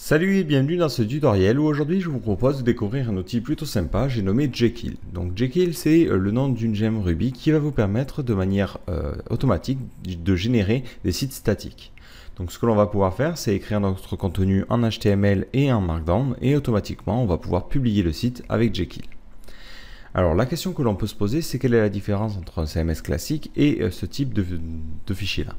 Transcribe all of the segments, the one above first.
Salut et bienvenue dans ce tutoriel où aujourd'hui je vous propose de découvrir un outil plutôt sympa, j'ai nommé Jekyll. Donc Jekyll c'est le nom d'une gemme Ruby qui va vous permettre de manière automatique de générer des sites statiques. Donc ce que l'on va pouvoir faire c'est écrire notre contenu en HTML et en Markdown et automatiquement on va pouvoir publier le site avec Jekyll. Alors la question que l'on peut se poser c'est quelle est la différence entre un CMS classique et ce type de fichier là.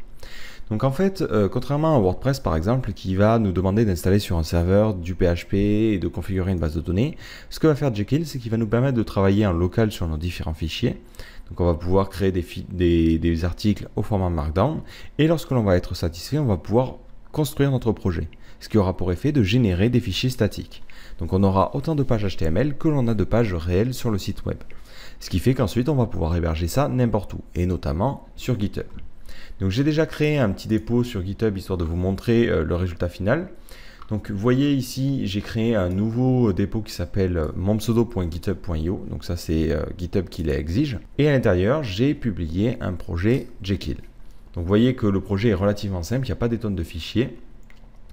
Donc en fait, contrairement à WordPress par exemple, qui va nous demander d'installer sur un serveur du PHP et de configurer une base de données, ce que va faire Jekyll, c'est qu'il va nous permettre de travailler en local sur nos différents fichiers. Donc on va pouvoir créer des articles au format Markdown, et lorsque l'on va être satisfait, on va pouvoir construire notre projet, ce qui aura pour effet de générer des fichiers statiques. Donc on aura autant de pages HTML que l'on a de pages réelles sur le site web. Ce qui fait qu'ensuite on va pouvoir héberger ça n'importe où, et notamment sur GitHub. Donc j'ai déjà créé un petit dépôt sur GitHub histoire de vous montrer le résultat final. Donc vous voyez ici, j'ai créé un nouveau dépôt qui s'appelle monpseudo.github.io. Donc ça c'est GitHub qui l'exige. Et à l'intérieur, j'ai publié un projet Jekyll. Donc vous voyez que le projet est relativement simple, il n'y a pas des tonnes de fichiers.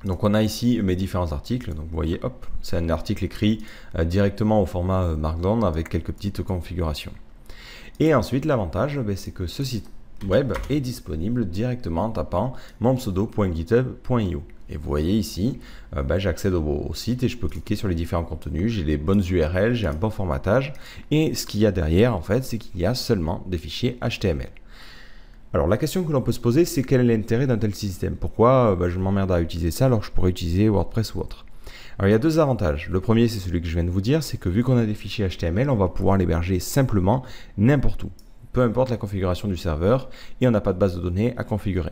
Donc on a ici mes différents articles. Donc vous voyez, hop, c'est un article écrit directement au format Markdown avec quelques petites configurations. Et ensuite l'avantage, c'est que ce site web est disponible directement en tapant monpseudo.github.io. Et vous voyez ici, j'accède au site et je peux cliquer sur les différents contenus, j'ai les bonnes URL, j'ai un bon formatage. Et ce qu'il y a derrière, en fait, c'est qu'il y a seulement des fichiers HTML. Alors la question que l'on peut se poser, c'est quel est l'intérêt d'un tel système? Pourquoi je m'emmerde à utiliser ça alors que je pourrais utiliser WordPress ou autre? Alors il y a deux avantages. Le premier, c'est celui que je viens de vous dire, c'est que vu qu'on a des fichiers HTML, on va pouvoir l'héberger simplement n'importe où. Peu importe la configuration du serveur, et on n'a pas de base de données à configurer.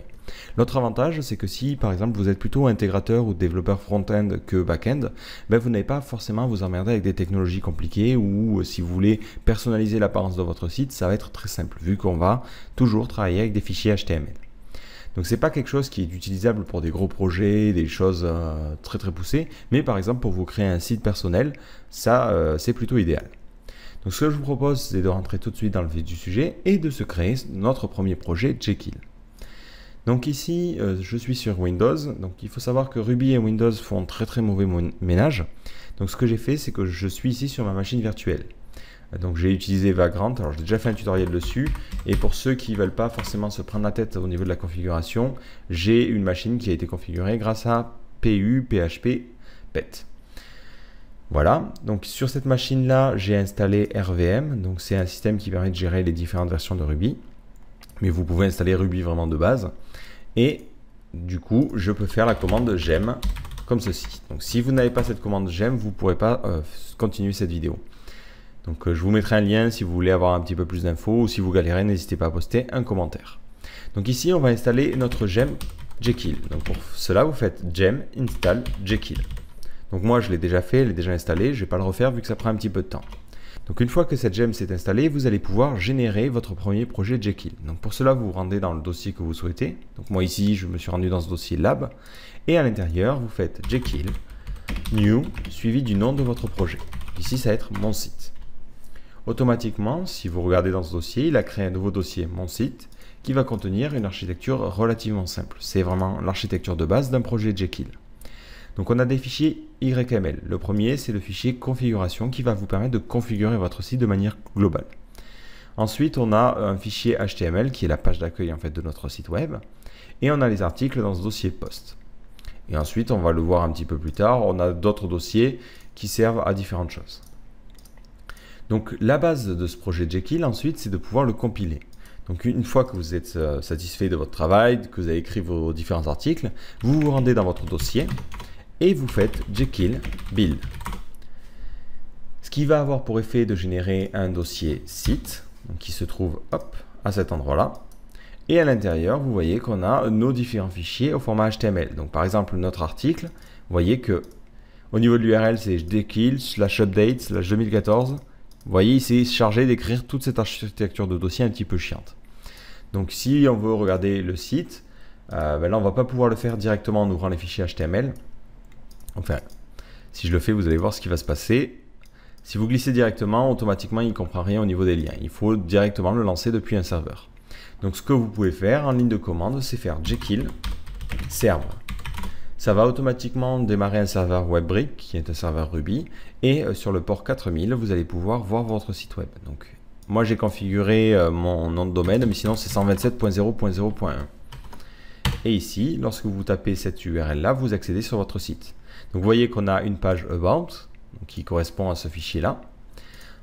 L'autre avantage, c'est que si par exemple vous êtes plutôt intégrateur ou développeur front-end que back-end, vous n'avez pas forcément à vous emmerder avec des technologies compliquées, ou si vous voulez personnaliser l'apparence de votre site, ça va être très simple, vu qu'on va toujours travailler avec des fichiers HTML. Donc c'est pas quelque chose qui est utilisable pour des gros projets, des choses très poussées, mais par exemple pour vous créer un site personnel, ça c'est plutôt idéal. Donc ce que je vous propose, c'est de rentrer tout de suite dans le vif du sujet et de se créer notre premier projet Jekyll. Donc ici, je suis sur Windows. Donc il faut savoir que Ruby et Windows font très mauvais ménage. Donc ce que j'ai fait, c'est que je suis ici sur ma machine virtuelle. Donc j'ai utilisé Vagrant, alors j'ai déjà fait un tutoriel dessus. Et pour ceux qui ne veulent pas forcément se prendre la tête au niveau de la configuration, j'ai une machine qui a été configurée grâce à PU, PHP, PET. Voilà, donc sur cette machine-là, j'ai installé RVM, donc c'est un système qui permet de gérer les différentes versions de Ruby. Mais vous pouvez installer Ruby vraiment de base. Et du coup, je peux faire la commande gem comme ceci. Donc si vous n'avez pas cette commande gem, vous ne pourrez pas continuer cette vidéo. Donc je vous mettrai un lien si vous voulez avoir un petit peu plus d'infos, ou si vous galérez, n'hésitez pas à poster un commentaire. Donc ici, on va installer notre gem Jekyll. Donc pour cela, vous faites gem install Jekyll. Donc moi je l'ai déjà fait, elle est déjà installée, je ne vais pas le refaire vu que ça prend un petit peu de temps. Donc une fois que cette gemme s'est installée, vous allez pouvoir générer votre premier projet Jekyll. Donc pour cela, vous vous rendez dans le dossier que vous souhaitez. Donc moi ici, je me suis rendu dans ce dossier lab. Et à l'intérieur, vous faites Jekyll, new, suivi du nom de votre projet. Ici, ça va être mon site. Automatiquement, si vous regardez dans ce dossier, il a créé un nouveau dossier, mon site, qui va contenir une architecture relativement simple. C'est vraiment l'architecture de base d'un projet Jekyll. Donc on a des fichiers YML. Le premier, c'est le fichier configuration qui va vous permettre de configurer votre site de manière globale. Ensuite, on a un fichier HTML qui est la page d'accueil en fait de notre site web. Et on a les articles dans ce dossier post. Et ensuite, on va le voir un petit peu plus tard, on a d'autres dossiers qui servent à différentes choses. Donc la base de ce projet Jekyll ensuite, c'est de pouvoir le compiler. Donc une fois que vous êtes satisfait de votre travail, que vous avez écrit vos différents articles, vous vous rendez dans votre dossier et vous faites Jekyll build. Ce qui va avoir pour effet de générer un dossier site, donc qui se trouve à cet endroit-là. Et à l'intérieur, vous voyez qu'on a nos différents fichiers au format HTML. Donc par exemple, notre article, vous voyez que au niveau de l'URL, c'est jekyll/update/2014. Vous voyez, il s'est chargé d'écrire toute cette architecture de dossier un petit peu chiante. Donc si on veut regarder le site, là on ne va pas pouvoir le faire directement en ouvrant les fichiers HTML. Enfin, si je le fais, vous allez voir ce qui va se passer. Si vous glissez directement, automatiquement, il ne comprend rien au niveau des liens. Il faut directement le lancer depuis un serveur. Donc, ce que vous pouvez faire en ligne de commande, c'est faire Jekyll serve. ça va automatiquement démarrer un serveur WebBrick qui est un serveur Ruby et sur le port 4000 vous allez pouvoir voir votre site web. Donc moi j'ai configuré mon nom de domaine, mais sinon c'est 127.0.0.1. Et ici, lorsque vous tapez cette URL là, vous accédez sur votre site. Donc vous voyez qu'on a une page About qui correspond à ce fichier là.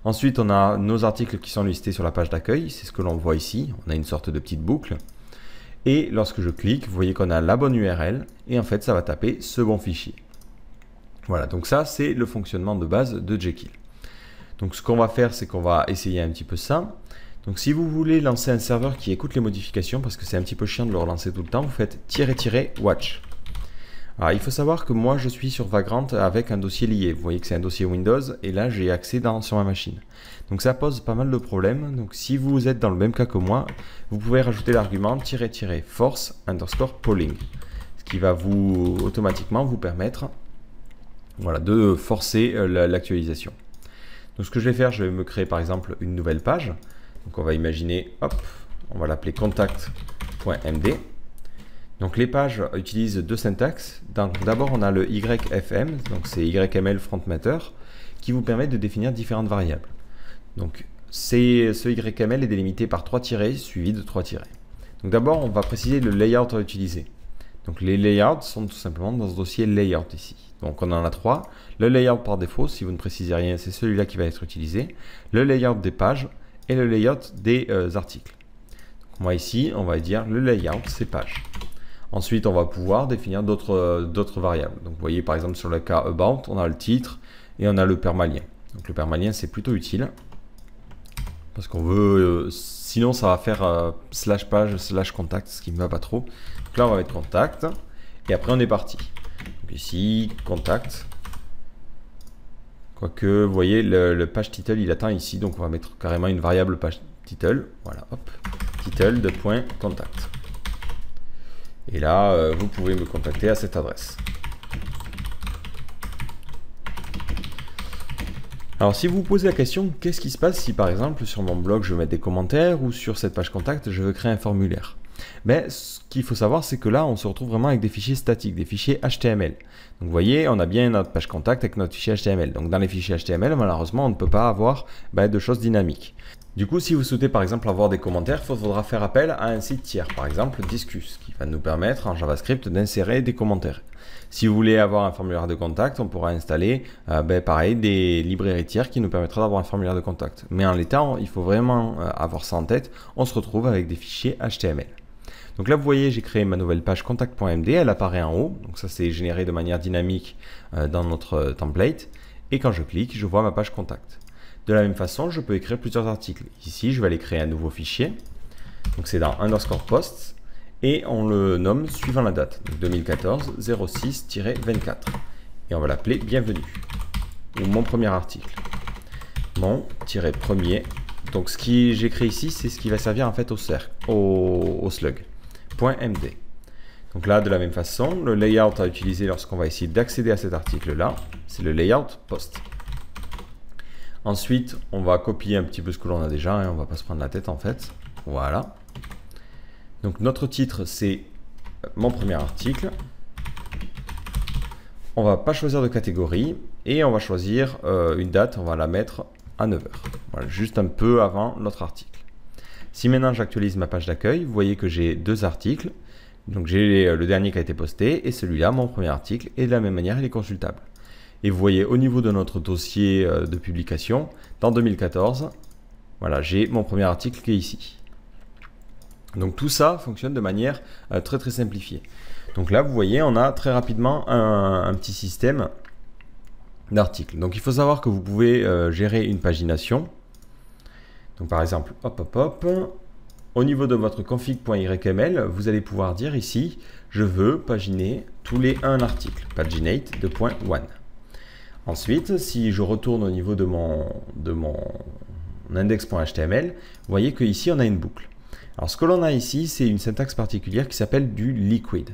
Ensuite, on a nos articles qui sont listés sur la page d'accueil, c'est ce que l'on voit ici. On a une sorte de petite boucle. Et lorsque je clique, vous voyez qu'on a la bonne URL et en fait, ça va taper ce bon fichier. Voilà, donc ça, c'est le fonctionnement de base de Jekyll. Donc ce qu'on va faire, c'est qu'on va essayer un petit peu ça. Donc si vous voulez lancer un serveur qui écoute les modifications, parce que c'est un petit peu chiant de le relancer tout le temps, vous faites --watch. Alors, il faut savoir que moi, je suis sur Vagrant avec un dossier lié. Vous voyez que c'est un dossier Windows et là, j'ai accès sur ma machine. Donc, ça pose pas mal de problèmes. Donc, si vous êtes dans le même cas que moi, vous pouvez rajouter l'argument --force_polling, ce qui va automatiquement vous permettre de forcer l'actualisation. Donc, ce que je vais faire, je vais me créer par exemple une nouvelle page. Donc, on va imaginer, hop, on va l'appeler contact.md. Donc les pages utilisent deux syntaxes. D'abord on a le YFM, donc c'est YML Front Matter, qui vous permet de définir différentes variables. Donc ce YML est délimité par 3 tirets suivis de 3 tirets. Donc d'abord on va préciser le layout à utiliser. Donc les layouts sont tout simplement dans ce dossier layout ici. Donc on en a 3. Le layout par défaut, si vous ne précisez rien, c'est celui-là qui va être utilisé. Le layout des pages et le layout des articles. Donc, moi ici, on va dire le layout, c'est pages. Ensuite, on va pouvoir définir d'autres variables. Donc, vous voyez, par exemple, sur le cas About, on a le titre et on a le permalien. Donc, le permalien, c'est plutôt utile parce qu'on veut... sinon, ça va faire /page/contact, ce qui ne me va pas trop. Donc là, on va mettre contact et après, on est parti. Donc, ici, contact. Quoique, vous voyez, le page title, il atteint ici. Donc, on va mettre carrément une variable page title. Voilà, hop. Title de point contact. Et là, vous pouvez me contacter à cette adresse. Alors, si vous vous posez la question, qu'est-ce qui se passe si par exemple sur mon blog je veux mettre des commentaires ou sur cette page contact je veux créer un formulaire? Mais ce qu'il faut savoir, c'est que là, on se retrouve vraiment avec des fichiers statiques, des fichiers HTML. Donc, vous voyez, on a bien notre page contact avec notre fichier HTML. Donc, dans les fichiers HTML, malheureusement, on ne peut pas avoir de choses dynamiques. Du coup, si vous souhaitez par exemple avoir des commentaires, il faudra faire appel à un site tiers, par exemple Disqus, qui va nous permettre en JavaScript d'insérer des commentaires. Si vous voulez avoir un formulaire de contact, on pourra installer pareil des librairies tiers qui nous permettra d'avoir un formulaire de contact. Mais en l'état, il faut vraiment avoir ça en tête, on se retrouve avec des fichiers HTML. Donc là, vous voyez, j'ai créé ma nouvelle page contact.md, elle apparaît en haut, donc ça c'est généré de manière dynamique dans notre template, et quand je clique, je vois ma page contact. De la même façon, je peux écrire plusieurs articles. Ici, je vais aller créer un nouveau fichier. Donc, c'est dans _posts et on le nomme suivant la date. Donc, 2014 06-24. Et on va l'appeler bienvenue ou mon premier article. Mon-premier. Donc, ce que j'ai créé ici, c'est ce qui va servir en fait au slug. .md. Donc là, de la même façon, le layout à utiliser lorsqu'on va essayer d'accéder à cet article-là, c'est le layout post. Ensuite, on va copier un petit peu ce que l'on a déjà, on ne va pas se prendre la tête en fait. Voilà. Donc notre titre, c'est mon premier article. On va pas choisir de catégorie et on va choisir une date, on va la mettre à 9h. Voilà, juste un peu avant notre article. Si maintenant j'actualise ma page d'accueil, vous voyez que j'ai deux articles. Donc j'ai le dernier qui a été posté et celui-là, mon premier article, et de la même manière, il est consultable. Et vous voyez au niveau de notre dossier de publication, dans 2014, voilà, j'ai mon premier article qui est ici. Donc tout ça fonctionne de manière très simplifiée. Donc là, vous voyez, on a très rapidement un petit système d'articles. Donc il faut savoir que vous pouvez gérer une pagination. Donc par exemple, au niveau de votre config.yml, vous allez pouvoir dire ici, je veux paginer tous les 1 article, paginate de .1. Ensuite, si je retourne au niveau de mon index.html, vous voyez qu'ici, on a une boucle. Alors, ce que l'on a ici, c'est une syntaxe particulière qui s'appelle du liquid.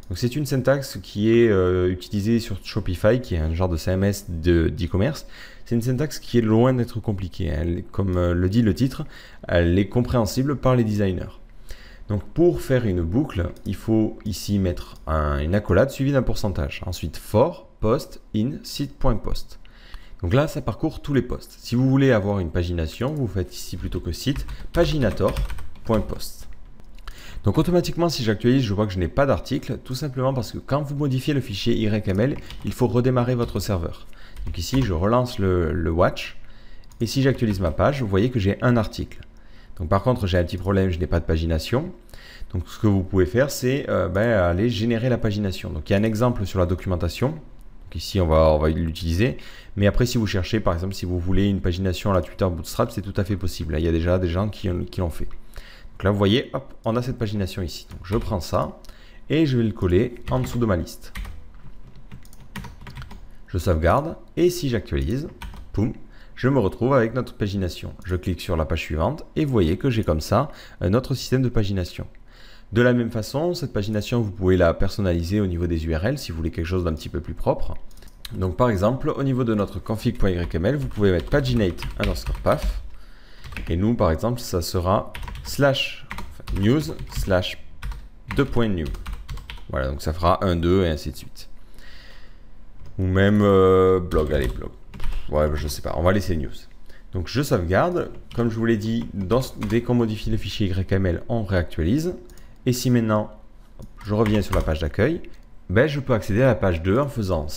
Donc, c'est une syntaxe qui est utilisée sur Shopify, qui est un genre de CMS d'e-commerce. C'est une syntaxe qui est loin d'être compliquée. Comme le dit le titre, elle est compréhensible par les designers. Donc pour faire une boucle, il faut ici mettre une accolade suivie d'un pourcentage. Ensuite for post in site.post. Donc là, ça parcourt tous les posts. Si vous voulez avoir une pagination, vous faites ici plutôt que site, paginator.post. Donc automatiquement, si j'actualise, je vois que je n'ai pas d'article, tout simplement parce que quand vous modifiez le fichier YML, il faut redémarrer votre serveur. Donc ici, je relance le watch, et si j'actualise ma page, vous voyez que j'ai un article. Donc par contre, j'ai un petit problème, je n'ai pas de pagination. Donc ce que vous pouvez faire, c'est aller générer la pagination. Donc il y a un exemple sur la documentation. Donc ici, on va l'utiliser. Mais après, si vous cherchez, par exemple, si vous voulez une pagination à la Twitter Bootstrap, c'est tout à fait possible. Là, il y a déjà des gens qui l'ont fait. Donc là, vous voyez, hop, on a cette pagination ici. Donc je prends ça et je vais le coller en dessous de ma liste. Je sauvegarde et si j'actualise, poum, je me retrouve avec notre pagination. Je clique sur la page suivante et vous voyez que j'ai comme ça notre système de pagination. De la même façon, cette pagination, vous pouvez la personnaliser au niveau des URL si vous voulez quelque chose d'un petit peu plus propre. Donc par exemple, au niveau de notre config.yml, vous pouvez mettre paginate_path. Et nous, par exemple, ça sera /news/2.new. Voilà, donc ça fera 1, 2 et ainsi de suite. Ou même blog, allez, blog. Ouais, je sais pas, on va laisser news. Donc je sauvegarde, comme je vous l'ai dit, dès qu'on modifie le fichier YML, on réactualise. Et si maintenant, je reviens sur la page d'accueil, je peux accéder à la page 2 en faisant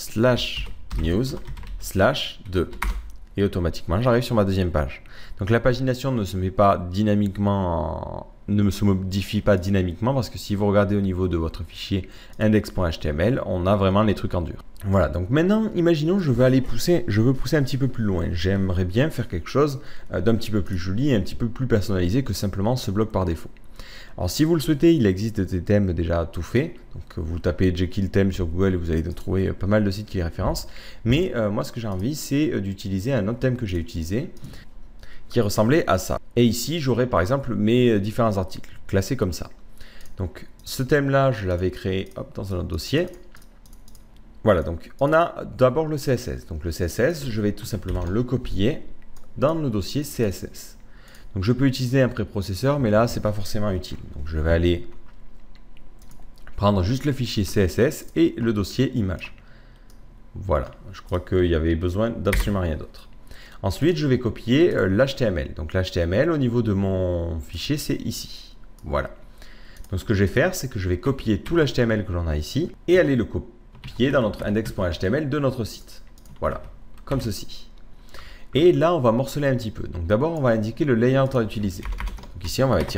/news/2. Et automatiquement, j'arrive sur ma deuxième page. Donc la pagination ne se met pas dynamiquement, ne se modifie pas dynamiquement parce que si vous regardez au niveau de votre fichier index.html, on a vraiment les trucs en dur. Voilà, donc maintenant, imaginons je veux pousser un petit peu plus loin. J'aimerais bien faire quelque chose d'un petit peu plus joli et un petit peu plus personnalisé que simplement ce bloc par défaut. Alors si vous le souhaitez, il existe des thèmes déjà tout faits. Donc vous tapez Jekyll thème sur Google et vous allez trouver pas mal de sites qui les référencent. Mais moi ce que j'ai envie, c'est d'utiliser un autre thème que j'ai utilisé qui ressemblait à ça. Et ici, j'aurai par exemple mes différents articles classés comme ça. Donc ce thème-là, je l'avais créé dans un autre dossier. Voilà, donc on a d'abord le CSS. Donc le CSS, je vais tout simplement le copier dans le dossier CSS. Donc je peux utiliser un préprocesseur, mais là, c'est pas forcément utile. Donc je vais aller prendre juste le fichier CSS et le dossier image. Voilà, je crois qu'il y avait besoin d'absolument rien d'autre. Ensuite, je vais copier l'HTML. Donc l'HTML, au niveau de mon fichier, c'est ici. Voilà. Donc ce que je vais faire, c'est que je vais copier tout l'HTML que l'on a ici et aller le copier dans notre index.html de notre site. Voilà, comme ceci. Et là, on va morceler un petit peu. Donc d'abord, on va indiquer le layout à utiliser. Donc ici, on va mettre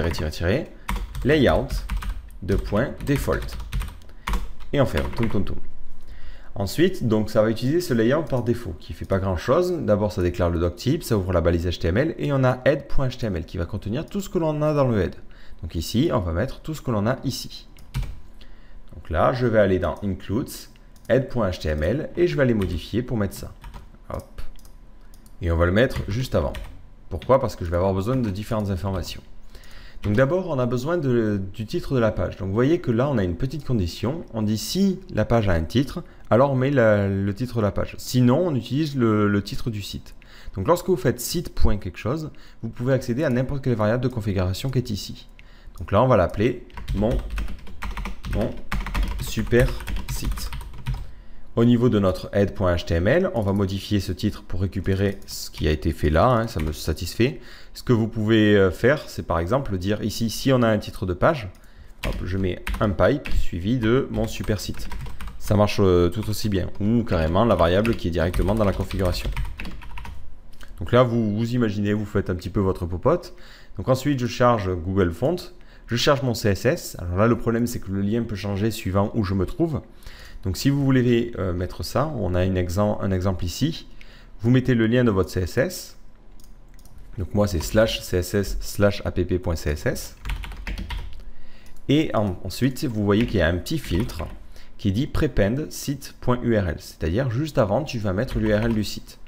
layout default. Et on ferme, toum. Ensuite, donc ça va utiliser ce layout par défaut qui ne fait pas grand chose. D'abord, ça déclare le doctype, ça ouvre la balise HTML et on a head.html qui va contenir tout ce que l'on a dans le head. Donc ici, on va mettre tout ce que l'on a ici. Donc là, je vais aller dans includes, head.html et je vais aller modifier pour mettre ça. Hop. Et on va le mettre juste avant. Pourquoi? Parce que je vais avoir besoin de différentes informations. Donc d'abord, on a besoin du titre de la page. Donc vous voyez que là, on a une petite condition. On dit si la page a un titre, alors on met le titre de la page. Sinon, on utilise le titre du site. Donc lorsque vous faites site.quelque chose, vous pouvez accéder à n'importe quelle variable de configuration qui est ici. Donc là, on va l'appeler mon super site. Au niveau de notre head.html, on va modifier ce titre pour récupérer ce qui a été fait là, ça me satisfait. Ce que vous pouvez faire, c'est par exemple dire ici, si on a un titre de page, hop, je mets un pipe suivi de mon super site. Ça marche tout aussi bien. Ou carrément la variable qui est directement dans la configuration. Donc là, vous imaginez, vous faites un petit peu votre popote. Donc ensuite, je charge Google Font. Je charge mon CSS. Alors là, le problème, c'est que le lien peut changer suivant où je me trouve. Donc si vous voulez mettre ça, on a un exemple ici. Vous mettez le lien de votre CSS. Donc moi, c'est /css/app.css. Et ensuite, vous voyez qu'il y a un petit filtre qui dit prepend site.url. C'est-à-dire, juste avant, tu vas mettre l'URL du site.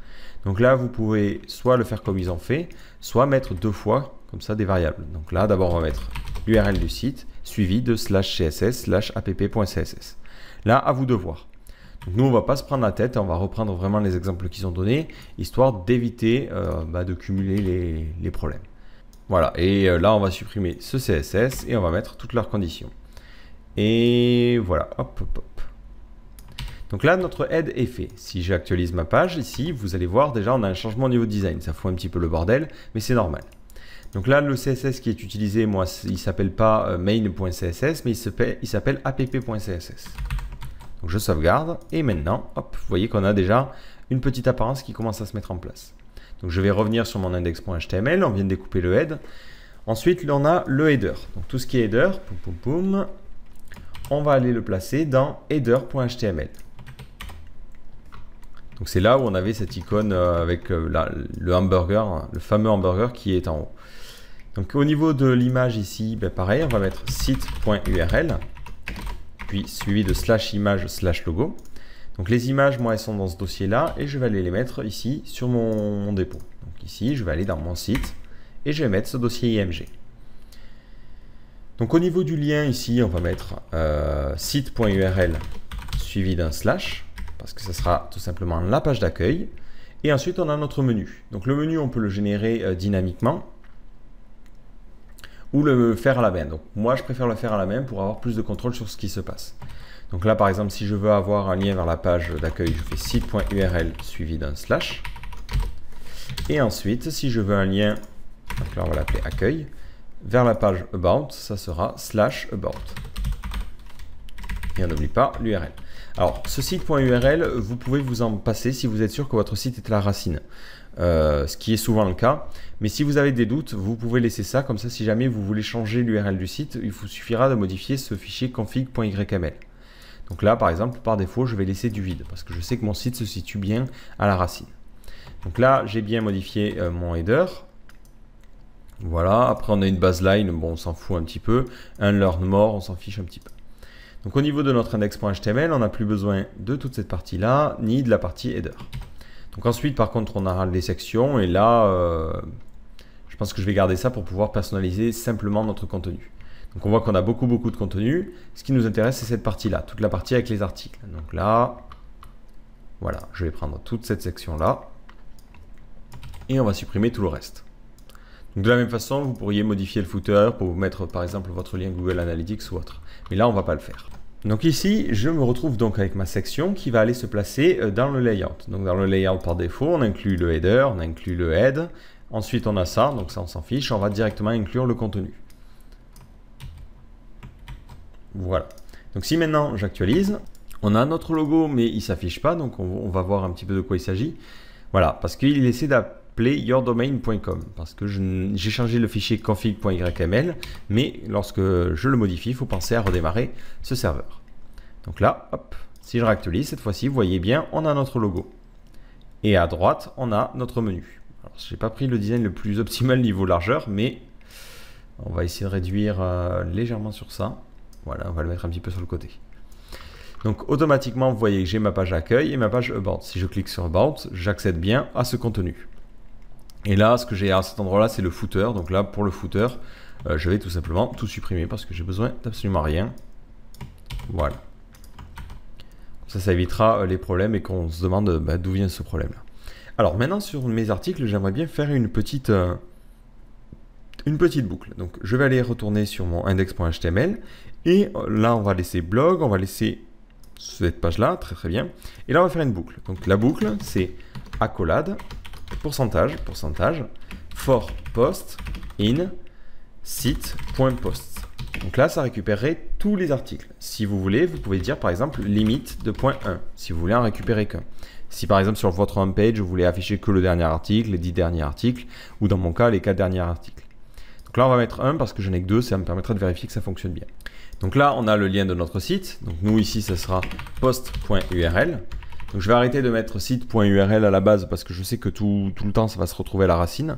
Donc là, vous pouvez soit le faire comme ils ont fait, soit mettre deux fois, comme ça, des variables. Donc là, d'abord, on va mettre l'URL du site, suivi de /css/app.css. Là, à vous de voir. Donc nous, on ne va pas se prendre la tête, on va reprendre vraiment les exemples qu'ils ont donnés, histoire d'éviter de cumuler les problèmes. Voilà, et là on va supprimer ce CSS et on va mettre toutes leurs conditions. Et voilà, hop, hop, hop. Donc là, notre head est fait. Si j'actualise ma page, ici, vous allez voir, déjà, on a un changement au niveau design. Ça fout un petit peu le bordel, mais c'est normal. Donc là, le CSS qui est utilisé, moi, il ne s'appelle pas main.css, mais il s'appelle app.css. Donc je sauvegarde, et maintenant, hop, vous voyez qu'on a déjà une petite apparence qui commence à se mettre en place. Donc je vais revenir sur mon index.html, on vient de découper le head. Ensuite, on a le header. Donc tout ce qui est header, poum, poum, poum, on va aller le placer dans header.html. Donc c'est là où on avait cette icône avec le hamburger, le fameux hamburger qui est en haut. Donc au niveau de l'image ici, ben pareil, on va mettre site.url, puis suivi de /image/logo. Donc les images, moi, elles sont dans ce dossier-là et je vais aller les mettre ici sur mon dépôt. Donc ici, je vais aller dans mon site et je vais mettre ce dossier IMG. Donc au niveau du lien ici, on va mettre site.url suivi d'un slash, parce que ce sera tout simplement la page d'accueil. Et ensuite, on a notre menu. Donc le menu, on peut le générer dynamiquement ou le faire à la main. Donc moi, je préfère le faire à la main pour avoir plus de contrôle sur ce qui se passe. Donc là, par exemple, si je veux avoir un lien vers la page d'accueil, je fais site.url suivi d'un slash. Et ensuite, si je veux un lien, donc là, on va l'appeler accueil, vers la page about, ça sera /about. Et on n'oublie pas l'URL. Alors, ce site.url, vous pouvez vous en passer si vous êtes sûr que votre site est à la racine. Ce qui est souvent le cas. Mais si vous avez des doutes, vous pouvez laisser ça. Comme ça, si jamais vous voulez changer l'URL du site, il vous suffira de modifier ce fichier config.yml. Donc là, par exemple, par défaut, je vais laisser du vide parce que je sais que mon site se situe bien à la racine. Donc là, j'ai bien modifié mon header. Voilà. Après, on a une baseline. Bon, on s'en fout un petit peu. Un learn more, on s'en fiche un petit peu. Donc au niveau de notre index.html, on n'a plus besoin de toute cette partie-là, ni de la partie header. Donc ensuite, par contre, on aura les sections, et là, je pense que je vais garder ça pour pouvoir personnaliser simplement notre contenu. Donc on voit qu'on a beaucoup de contenu. Ce qui nous intéresse, c'est cette partie-là, toute la partie avec les articles. Donc là, voilà, je vais prendre toute cette section-là, et on va supprimer tout le reste. Donc de la même façon, vous pourriez modifier le footer pour vous mettre par exemple votre lien Google Analytics ou autre. Mais là, on ne va pas le faire. Donc ici, je me retrouve donc avec ma section qui va aller se placer dans le layout. Donc dans le layout par défaut, on inclut le header, on inclut le head. Ensuite, on a ça, donc ça on s'en fiche. On va directement inclure le contenu. Voilà. Donc si maintenant j'actualise, on a notre logo, mais il ne s'affiche pas. Donc on va voir un petit peu de quoi il s'agit. Voilà, parce qu'il essaie d'appeler yourdomain.com parce que j'ai changé le fichier config.yml, mais lorsque je le modifie, il faut penser à redémarrer ce serveur. Donc là, hop, si je réactualise, cette fois-ci, vous voyez bien, on a notre logo. Et à droite, on a notre menu. Alors, je n'ai pas pris le design le plus optimal niveau largeur, mais on va essayer de réduire légèrement sur ça. Voilà, on va le mettre un petit peu sur le côté. Donc automatiquement, vous voyez que j'ai ma page accueil et ma page About. Si je clique sur About, j'accède bien à ce contenu. Et là, ce que j'ai à cet endroit-là, c'est le footer. Donc là, pour le footer, je vais tout simplement tout supprimer parce que j'ai besoin d'absolument rien. Voilà. Ça évitera les problèmes et qu'on se demande d'où vient ce problème-là. Alors maintenant, sur mes articles, j'aimerais bien faire une petite boucle. Donc je vais aller retourner sur mon index.html et là, on va laisser blog, on va laisser cette page-là, très bien. Et là, on va faire une boucle. Donc la boucle, c'est accolade, pourcentage, for post in site.post. Donc là, ça récupérerait tous les articles. Si vous voulez, vous pouvez dire par exemple limite de point 1, si vous voulez en récupérer qu'un. Si par exemple sur votre homepage, vous voulez afficher que le dernier article, les 10 derniers articles, ou dans mon cas, les 4 derniers articles. Donc là, on va mettre 1 parce que je n'ai que 2, ça me permettra de vérifier que ça fonctionne bien. Donc là, on a le lien de notre site. Donc nous, ici, ça sera post.url. Donc je vais arrêter de mettre site.url à la base parce que je sais que tout le temps, ça va se retrouver à la racine.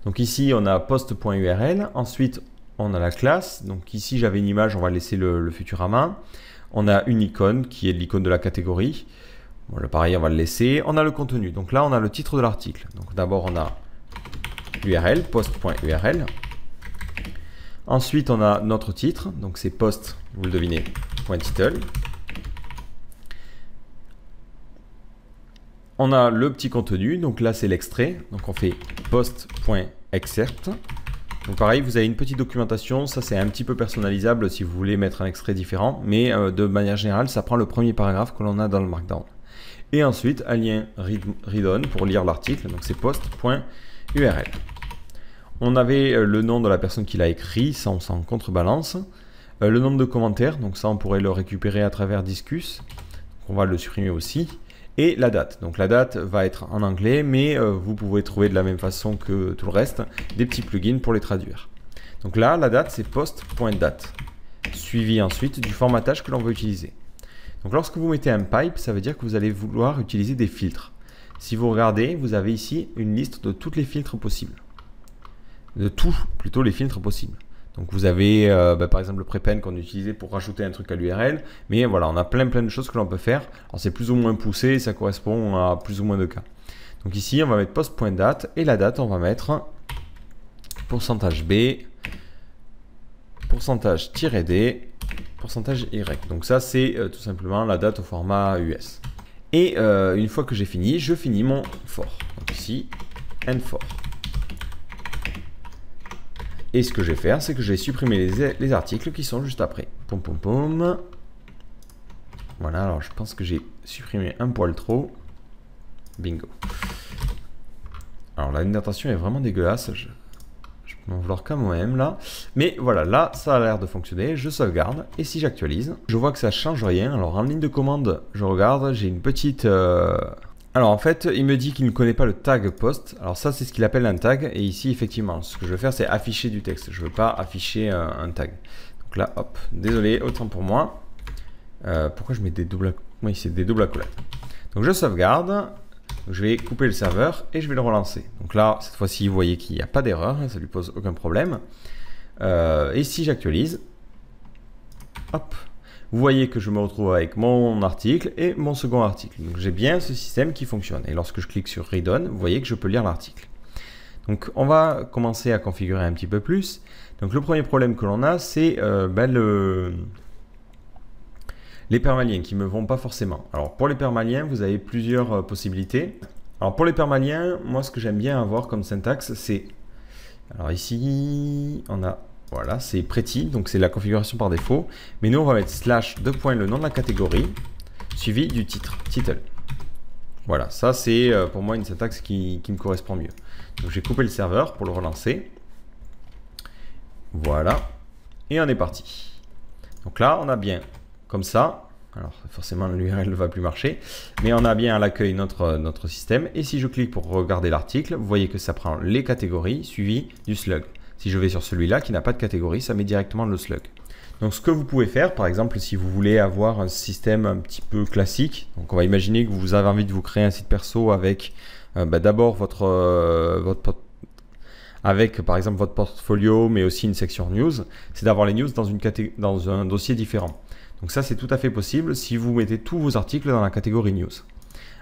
Donc ici, on a post.url. Ensuite, on a la classe. Donc ici, j'avais une image, on va laisser le Futurama. On a une icône qui est l'icône de la catégorie. Bon, là, pareil, on va le laisser. On a le contenu. Donc là, on a le titre de l'article. Donc d'abord, on a URL, post.url. Ensuite, on a notre titre. Donc c'est post, vous le devinez, .title. On a le petit contenu. Donc là, c'est l'extrait. Donc on fait post.excerpt. Donc pareil, vous avez une petite documentation, ça c'est un petit peu personnalisable si vous voulez mettre un extrait différent, mais de manière générale, ça prend le premier paragraphe que l'on a dans le Markdown. Et ensuite, un lien read-on pour lire l'article, donc c'est post.url. On avait le nom de la personne qui l'a écrit, ça on s'en contrebalance. Le nombre de commentaires, donc ça on pourrait le récupérer à travers Disqus, donc on va le supprimer aussi. Et la date, donc la date va être en anglais, mais vous pouvez trouver de la même façon que tout le reste, des petits plugins pour les traduire. Donc là, la date c'est post.date, suivi ensuite du formatage que l'on veut utiliser. Donc lorsque vous mettez un pipe, ça veut dire que vous allez vouloir utiliser des filtres. Si vous regardez, vous avez ici une liste de tous les filtres possibles. De tous, plutôt les filtres possibles. Donc vous avez par exemple le prepend qu'on utilisait pour rajouter un truc à l'URL, mais voilà, on a plein de choses que l'on peut faire. Alors c'est plus ou moins poussé, ça correspond à plus ou moins de cas. Donc ici on va mettre post.date et la date on va mettre %B, %-D, %Y. Donc ça c'est tout simplement la date au format US. Et une fois que j'ai fini, je finis mon for. Donc ici, end for. Et ce que je vais faire, c'est que je vais supprimer les articles qui sont juste après. Pom pom pom. Voilà, alors je pense que j'ai supprimé un poil trop. Bingo. Alors la notation est vraiment dégueulasse. Je peux m'en vouloir qu'à moi-même là. Mais voilà, là ça a l'air de fonctionner. Je sauvegarde. Et si j'actualise, je vois que ça change rien. Alors en ligne de commande, je regarde. J'ai une petite... Alors en fait, il me dit qu'il ne connaît pas le tag post. Alors ça, c'est ce qu'il appelle un tag. Et ici, effectivement, ce que je veux faire, c'est afficher du texte. Je ne veux pas afficher un tag. Donc là, hop, désolé, autant pour moi. Pourquoi je mets des doubles... Oui, c'est des doubles accolades. Donc je sauvegarde. Je vais couper le serveur et je vais le relancer. Donc là, cette fois-ci, vous voyez qu'il n'y a pas d'erreur. Ça ne lui pose aucun problème. Et si j'actualise, hop. Vous voyez que je me retrouve avec mon article et mon second article. Donc j'ai bien ce système qui fonctionne. Et lorsque je clique sur Read On, vous voyez que je peux lire l'article. Donc on va commencer à configurer un petit peu plus. Donc le premier problème que l'on a, c'est les permaliens qui ne me vont pas forcément. Alors pour les permaliens, vous avez plusieurs possibilités. Alors pour les permaliens, moi ce que j'aime bien avoir comme syntaxe, c'est... Alors ici, on a... Voilà, c'est pretty, donc c'est la configuration par défaut. Mais nous, on va mettre / le nom de la catégorie, suivi du titre, title. Voilà, ça c'est pour moi une syntaxe qui me correspond mieux. Donc j'ai coupé le serveur pour le relancer. Voilà, et on est parti. Donc là, on a bien comme ça. Alors forcément, l'URL ne va plus marcher, mais on a bien à l'accueil notre système. Et si je clique pour regarder l'article, vous voyez que ça prend les catégories suivi du slug. Si je vais sur celui-là qui n'a pas de catégorie, ça met directement le slug. Donc ce que vous pouvez faire, par exemple, si vous voulez avoir un système un petit peu classique, donc on va imaginer que vous avez envie de vous créer un site perso avec d'abord avec par exemple votre portfolio, mais aussi une section news, c'est d'avoir les news dans un dossier différent. Donc ça c'est tout à fait possible si vous mettez tous vos articles dans la catégorie news.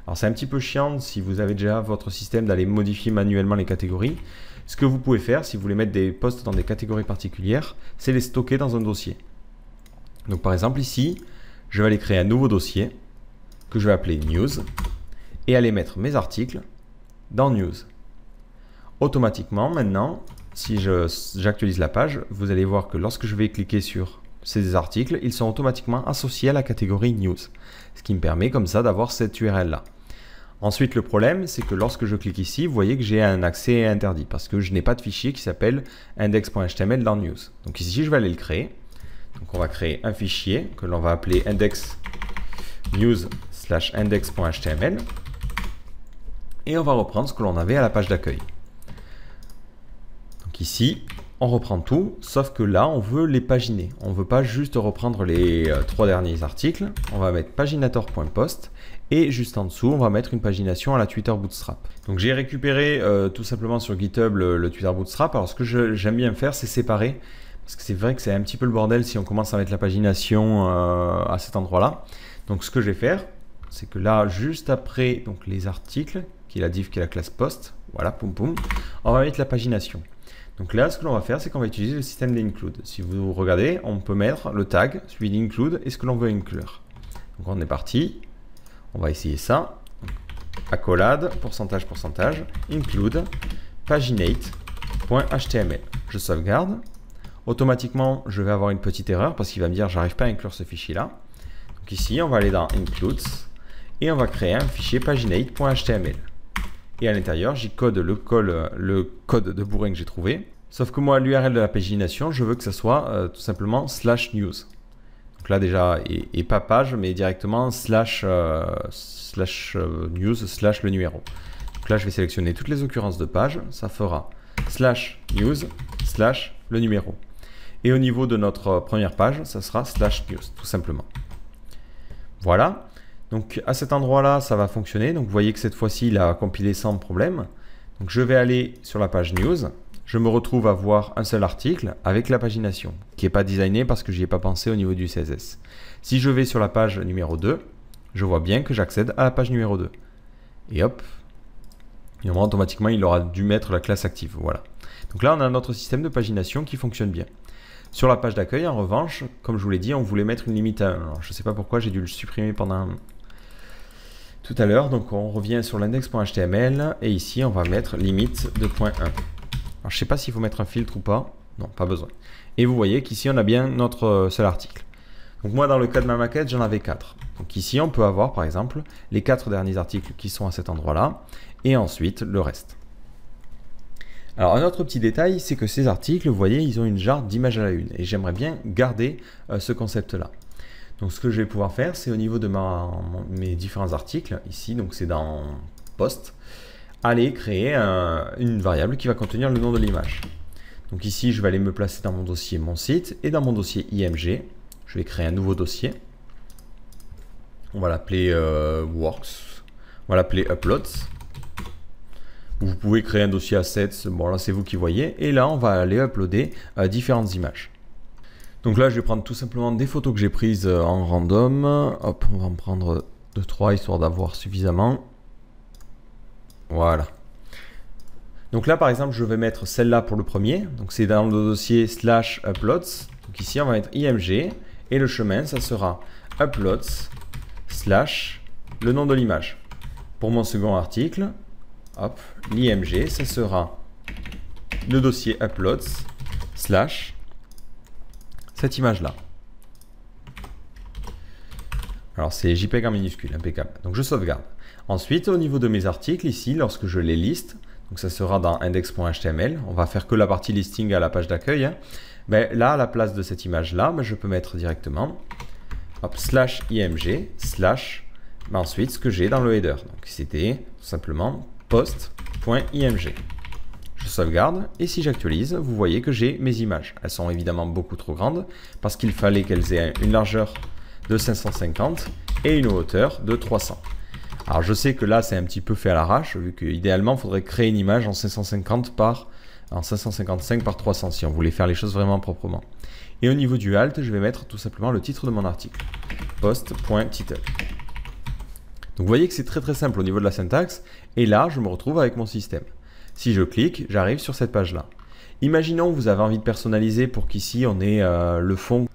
Alors c'est un petit peu chiant si vous avez déjà votre système d'aller modifier manuellement les catégories. Ce que vous pouvez faire, si vous voulez mettre des posts dans des catégories particulières, c'est les stocker dans un dossier. Donc par exemple ici, je vais aller créer un nouveau dossier que je vais appeler News et aller mettre mes articles dans News. Automatiquement, maintenant, si j'actualise la page, vous allez voir que lorsque je vais cliquer sur ces articles, ils sont automatiquement associés à la catégorie News. Ce qui me permet comme ça d'avoir cette URL là. Ensuite, le problème, c'est que lorsque je clique ici, vous voyez que j'ai un accès interdit parce que je n'ai pas de fichier qui s'appelle index.html dans News. Donc ici, je vais aller le créer. Donc on va créer un fichier que l'on va appeler index/news/index.html et on va reprendre ce que l'on avait à la page d'accueil. Donc ici, on reprend tout, sauf que là, on veut les paginer. On ne veut pas juste reprendre les 3 derniers articles. On va mettre paginator.post et juste en dessous, on va mettre une pagination à la Twitter Bootstrap. Donc j'ai récupéré tout simplement sur GitHub le Twitter Bootstrap. Alors ce que j'aime bien faire, c'est séparer. Parce que c'est vrai que c'est un petit peu le bordel si on commence à mettre la pagination à cet endroit-là. Donc ce que je vais faire, c'est que là, juste après donc, les articles, qui est la div qui est la classe post, voilà, poum poum, on va mettre la pagination. Donc là, ce que l'on va faire, c'est qu'on va utiliser le système d'include. Si vous regardez, on peut mettre le tag suivi d'include et ce que l'on veut inclure. Donc on est parti. On va essayer ça. Accolade, pourcentage, include, paginate, .html. Je sauvegarde. Automatiquement, je vais avoir une petite erreur parce qu'il va me dire j'arrive pas à inclure ce fichier-là. Donc ici, on va aller dans Includes et on va créer un fichier paginate.html. Et à l'intérieur, j'y code le code de bourrin que j'ai trouvé. Sauf que moi, l'URL de la pagination, je veux que ça soit tout simplement /news. Donc là déjà, et pas page, mais directement /news/ le numéro. Donc là, je vais sélectionner toutes les occurrences de page. Ça fera /news/ le numéro. Et au niveau de notre première page, ça sera /news, tout simplement. Voilà. Donc à cet endroit-là, ça va fonctionner. Donc vous voyez que cette fois-ci, il a compilé sans problème. Donc je vais aller sur la page news. Je me retrouve à voir un seul article avec la pagination, qui n'est pas designé parce que je n'y ai pas pensé au niveau du CSS. Si je vais sur la page numéro 2, je vois bien que j'accède à la page numéro 2. Et hop, et automatiquement, il aura dû mettre la classe active. Voilà. Donc là, on a notre système de pagination qui fonctionne bien. Sur la page d'accueil, en revanche, comme je vous l'ai dit, on voulait mettre une limite à 1. Alors, je ne sais pas pourquoi, j'ai dû le supprimer pendant tout à l'heure. Donc on revient sur l'index.html et ici, on va mettre limite de .1. Alors, je ne sais pas s'il faut mettre un filtre ou pas. Non, pas besoin. Et vous voyez qu'ici, on a bien notre seul article. Donc moi, dans le cas de ma maquette, j'en avais 4. Donc ici, on peut avoir, par exemple, les 4 derniers articles qui sont à cet endroit-là, et ensuite le reste. Alors, un autre petit détail, c'est que ces articles, vous voyez, ils ont une genre d'image à la une. Et j'aimerais bien garder ce concept-là. Donc, ce que je vais pouvoir faire, c'est au niveau de mes différents articles, ici, donc c'est dans Post, aller créer une variable qui va contenir le nom de l'image. Donc ici, je vais aller me placer dans mon dossier Mon site et dans mon dossier IMG. Je vais créer un nouveau dossier. On va l'appeler Works. On va l'appeler Uploads. Vous pouvez créer un dossier Assets. Bon, là, c'est vous qui voyez. Et là, on va aller uploader différentes images. Donc là, je vais prendre tout simplement des photos que j'ai prises en random. Hop, on va en prendre 2-3 histoire d'avoir suffisamment. Voilà. Donc là, par exemple, je vais mettre celle-là pour le premier. Donc c'est dans le dossier /uploads. Donc ici, on va mettre IMG. Et le chemin, ça sera uploads / le nom de l'image. Pour mon second article, hop, l'IMG, ça sera le dossier uploads / cette image-là. Alors c'est JPEG en minuscule, impeccable. Donc je sauvegarde. Ensuite, au niveau de mes articles, ici, lorsque je les liste, donc ça sera dans index.html, on va faire que la partie listing à la page d'accueil. Hein. Ben, là, à la place de cette image-là, ben, je peux mettre directement hop, /img ben, ensuite ce que j'ai dans le header. Donc c'était tout simplement post.img. Je sauvegarde et si j'actualise, vous voyez que j'ai mes images. Elles sont évidemment beaucoup trop grandes parce qu'il fallait qu'elles aient une largeur de 550 et une hauteur de 300. Alors je sais que là c'est un petit peu fait à l'arrache vu qu'idéalement il faudrait créer une image en 555 par 300 si on voulait faire les choses vraiment proprement. Et au niveau du alt, je vais mettre tout simplement le titre de mon article. Post.title. Donc vous voyez que c'est très très simple au niveau de la syntaxe. Et là, je me retrouve avec mon système. Si je clique, j'arrive sur cette page-là. Imaginons que vous avez envie de personnaliser pour qu'ici on ait le fond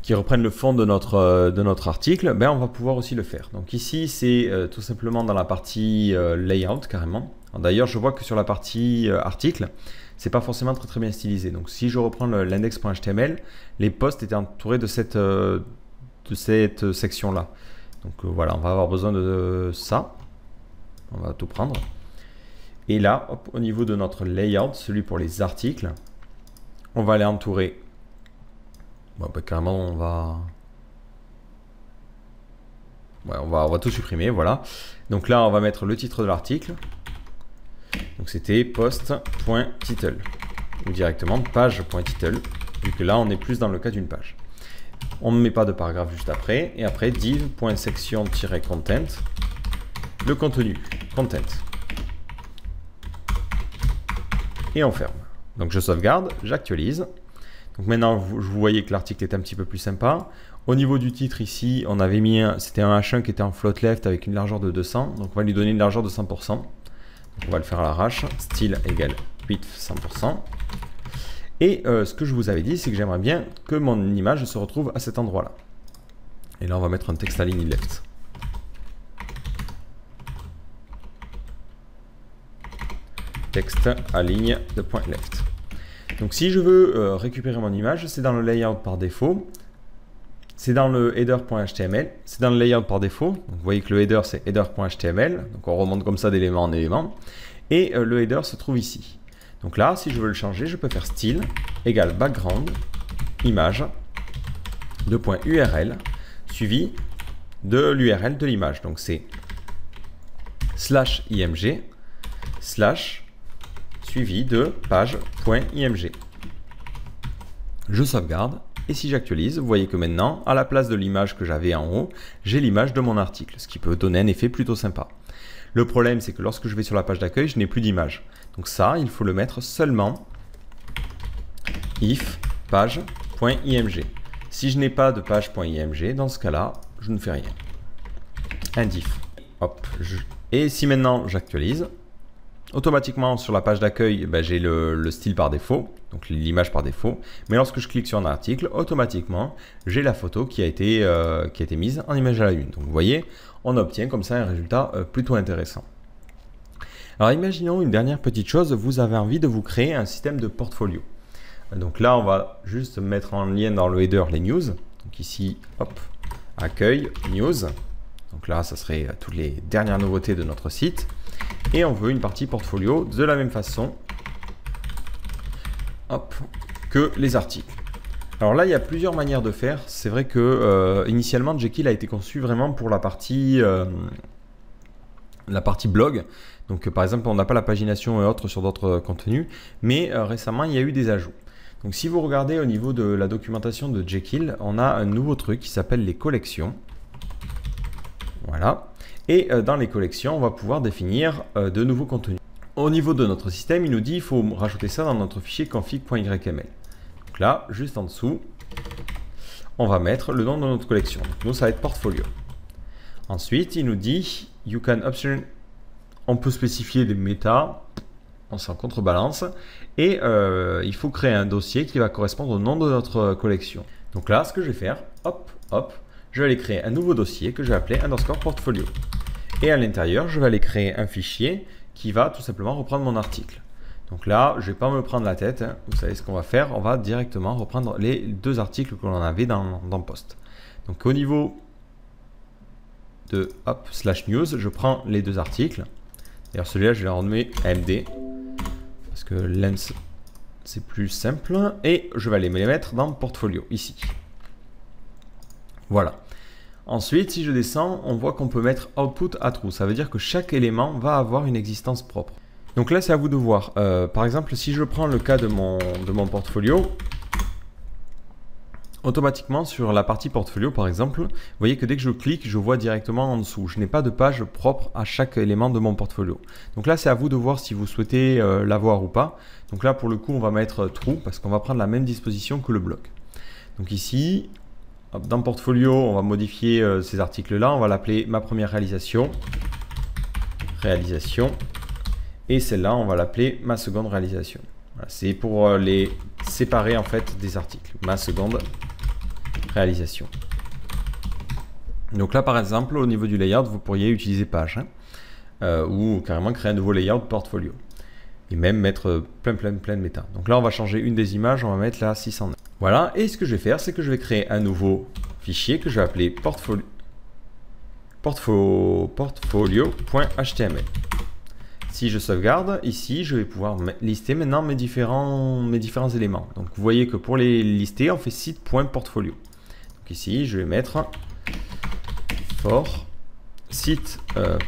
qui reprenne le fond de notre article, ben on va pouvoir aussi le faire. Donc ici, c'est tout simplement dans la partie layout carrément. D'ailleurs, je vois que sur la partie article, c'est pas forcément très bien stylisé. Donc si je reprends l'index.html, les posts étaient entourés de cette section-là. Donc voilà, on va avoir besoin de ça. On va tout prendre. Et là, hop, au niveau de notre layout, celui pour les articles, on va aller entourer. Bon, bah, carrément, on va tout supprimer, voilà. Donc là, on va mettre le titre de l'article. Donc c'était post.title ou directement page.title, vu que là, on est plus dans le cas d'une page. On ne met pas de paragraphe juste après. Et après, div.section-content, le contenu, content. Et on ferme. Donc je sauvegarde, j'actualise. Donc maintenant, vous voyez que l'article est un petit peu plus sympa. Au niveau du titre ici, on avait mis c'était un H1 qui était en float left avec une largeur de 200. Donc on va lui donner une largeur de 100%. Donc on va le faire à l'arrache. Style égale width 100%. Et ce que je vous avais dit, c'est que j'aimerais bien que mon image se retrouve à cet endroit-là. Et là, on va mettre un texte align left. texte à ligne de point left. Donc si je veux récupérer mon image, c'est dans le layout par défaut. C'est dans le header.html, c'est dans le layout par défaut. Donc vous voyez que le header c'est header.html, donc on remonte comme ça d'élément en élément. Et le header se trouve ici. Donc là, si je veux le changer, je peux faire style égale background image de point URL suivi de l'URL de l'image. Donc c'est /img / suivi de page.img. Je sauvegarde. Et si j'actualise, vous voyez que maintenant, à la place de l'image que j'avais en haut, j'ai l'image de mon article, ce qui peut donner un effet plutôt sympa. Le problème, c'est que lorsque je vais sur la page d'accueil, je n'ai plus d'image. Donc ça, il faut le mettre seulement if page.img. Si je n'ai pas de page.img, dans ce cas-là, je ne fais rien. Indif. Hop. Et si maintenant j'actualise, automatiquement sur la page d'accueil, j'ai le style par défaut, donc l'image par défaut. Mais lorsque je clique sur un article, automatiquement, j'ai la photo qui a été mise en image à la une. Donc vous voyez, on obtient comme ça un résultat plutôt intéressant. Alors imaginons une dernière petite chose, vous avez envie de vous créer un système de portfolio. Donc là, on va juste mettre en lien dans le header les news. Donc ici, hop, accueil, news. Donc là, ça serait toutes les dernières nouveautés de notre site. Et on veut une partie portfolio de la même façon que les articles. Alors là, il y a plusieurs manières de faire. C'est vrai que initialement, Jekyll a été conçu vraiment pour la partie blog. Donc par exemple, on n'a pas la pagination et autres sur d'autres contenus, mais récemment, il y a eu des ajouts. Donc si vous regardez au niveau de la documentation de Jekyll, on a un nouveau truc qui s'appelle les collections. Voilà. Et dans les collections, on va pouvoir définir de nouveaux contenus. Au niveau de notre système, il nous dit qu'il faut rajouter ça dans notre fichier config.yml. Donc là, juste en dessous, on va mettre le nom de notre collection. Donc nous, ça va être portfolio. Ensuite, il nous dit you can option. On peut spécifier des méta, on s'en contrebalance. Et il faut créer un dossier qui va correspondre au nom de notre collection. Donc là, ce que je vais faire, je vais aller créer un nouveau dossier que je vais appeler _portfolio. Et à l'intérieur, je vais aller créer un fichier qui va tout simplement reprendre mon article. Donc là, je ne vais pas me prendre la tête. Vous savez ce qu'on va faire. On va directement reprendre les deux articles que l'on avait dans Post. Donc au niveau de /news, je prends les deux articles. D'ailleurs, celui-là, je vais le renommer AMD. Parce que lens, c'est plus simple. Et je vais aller me les mettre dans portfolio, ici. Voilà. Ensuite, si je descends, on voit qu'on peut mettre output à true. Ça veut dire que chaque élément va avoir une existence propre. Donc là, c'est à vous de voir. Par exemple, si je prends le cas de mon portfolio, automatiquement sur la partie portfolio, par exemple, vous voyez que dès que je clique, je vois directement en dessous. Je n'ai pas de page propre à chaque élément de mon portfolio. Donc là, c'est à vous de voir si vous souhaitez l'avoir ou pas. Donc là, pour le coup, on va mettre true parce qu'on va prendre la même disposition que le bloc. Donc ici, dans portfolio, on va modifier ces articles-là. On va l'appeler ma première réalisation. Et celle-là, on va l'appeler ma seconde réalisation. Voilà, c'est pour les séparer en fait des articles. Ma seconde réalisation. Donc là, par exemple, au niveau du layout, vous pourriez utiliser page ou carrément créer un nouveau layout portfolio. Et même mettre plein de méta. Donc là, on va changer une des images, on va mettre la 609. Voilà, et ce que je vais faire, c'est que je vais créer un nouveau fichier que je vais appeler portfolio.html. Si je sauvegarde, ici, je vais pouvoir lister maintenant mes différents éléments. Donc vous voyez que pour les lister, on fait site.portfolio. Donc ici, je vais mettre for site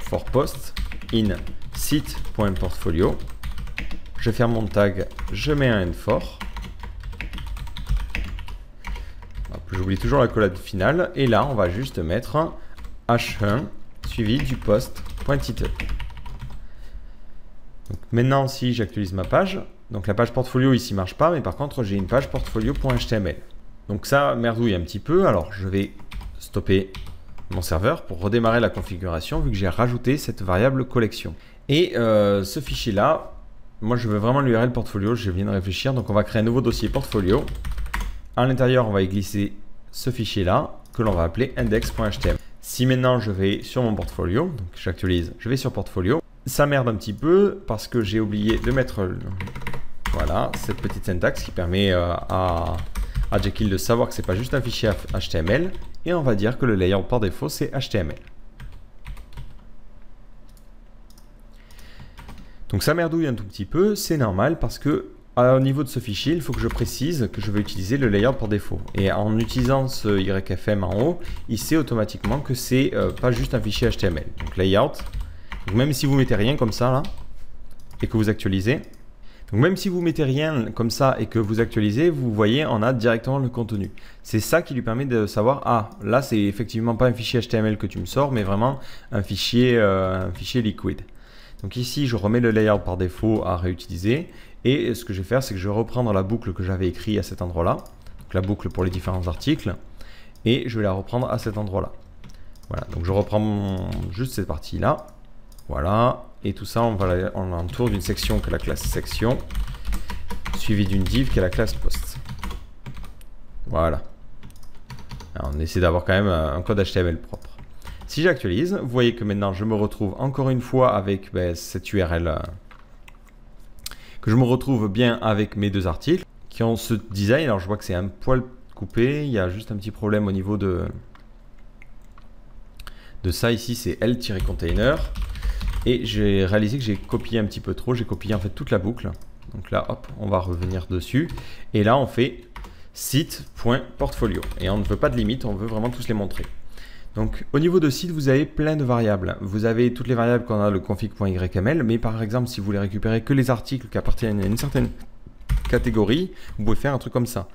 for post in site.portfolio. Je vais faire mon tag, je mets un for. J'oublie toujours la collade finale. Et là, on va juste mettre h1 suivi du post.title. Donc maintenant, si j'actualise ma page, donc la page portfolio ici marche pas, mais par contre, j'ai une page portfolio.html. Donc ça merdouille un petit peu. Alors, je vais stopper mon serveur pour redémarrer la configuration vu que j'ai rajouté cette variable collection. Et ce fichier-là, moi, je veux vraiment l'URL portfolio. Je viens de réfléchir. Donc, on va créer un nouveau dossier portfolio. À l'intérieur, on va y glisser ce fichier-là que l'on va appeler index.html. Si maintenant je vais sur mon portfolio, donc j'actualise, je vais sur portfolio, Ça merde un petit peu parce que j'ai oublié de mettre voilà, cette petite syntaxe qui permet à Jekyll de savoir que c'est pas juste un fichier HTML. Et on va dire que le layout par défaut, c'est HTML. Donc ça merdouille un tout petit peu, c'est normal parce que au niveau de ce fichier, il faut que je précise que je vais utiliser le layout par défaut. Et en utilisant ce YFM en haut, il sait automatiquement que c'est pas juste un fichier HTML. Donc layout, donc même si vous mettez rien comme ça là, et que vous actualisez, donc même si vous mettez rien comme ça et que vous actualisez, vous voyez, on a directement le contenu. C'est ça qui lui permet de savoir, ah, là c'est effectivement pas un fichier HTML que tu me sors, mais vraiment un fichier liquide. Donc ici, je remets le layout par défaut à réutiliser. Et ce que je vais faire, c'est que je vais reprendre la boucle que j'avais écrite à cet endroit-là. Donc la boucle pour les différents articles. Et je vais la reprendre à cet endroit-là. Voilà, donc je reprends juste cette partie-là. Voilà. Et tout ça, on l'entoure d'une section qui est la classe section. Suivi d'une div qui est la classe post. Voilà. Alors, on essaie d'avoir quand même un code HTML propre. Si j'actualise, vous voyez que maintenant je me retrouve encore une fois avec cette URL, que je me retrouve bien avec mes deux articles qui ont ce design. Alors je vois que c'est un poil coupé, il y a juste un petit problème au niveau de ça ici, c'est L-container. Et j'ai réalisé que j'ai copié un petit peu trop, j'ai copié en fait toute la boucle. Donc là, hop, on va revenir dessus. Et là, on fait site.portfolio. Et on ne veut pas de limite, on veut vraiment tous les montrer. Donc au niveau de site, vous avez plein de variables. Vous avez toutes les variables qu'on a le config.yml, mais par exemple, si vous voulez récupérer que les articles qui appartiennent à une certaine catégorie, vous pouvez faire un truc comme ça.